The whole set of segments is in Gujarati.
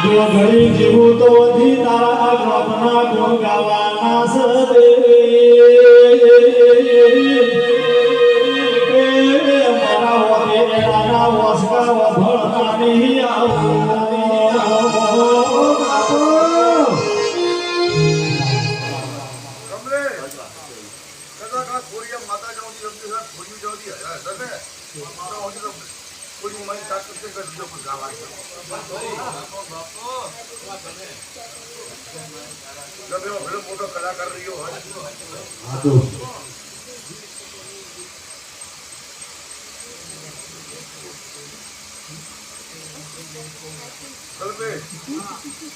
જો ઘડી જીવું તો વધી તારા ગ્રહના ગુણ ગાવાના સદે મારા વરે એના વસકા વધળતા નહીં આવું મોટો કલાકાર રહ્યો હોય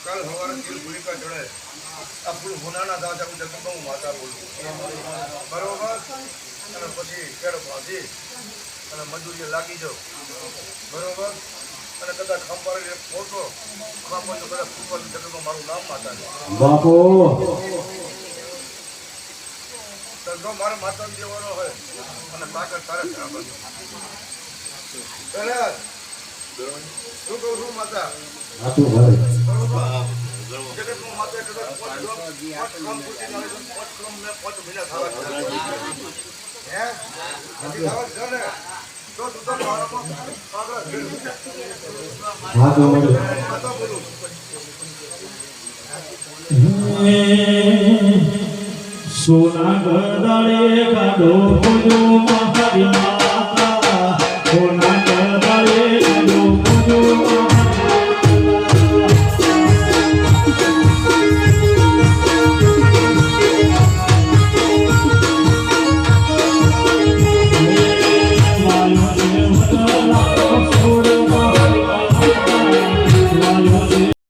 કાલ સવારે તેલ ભૂલિકા ચડે આપણું ગુનાના દાદા હું જગમ માતા બોલું બરોબર અને પછી કેળો ભાજી અને મજૂરી લાગી જાવ બરોબર અને કદાચ ખંભાળી ફોટો ખાંભો તો કદાચ ફૂટબોલ જગતમાં મારું નામ માતા બાપો ધંધો મારે માતા દેવાનો હોય અને તાકાત તારે બરાબર શું કહું છું માતા જગતમાં માતા કદાચ 5 મહિના થવા હે તો તું સોના ગદાડે કાઢો મહારી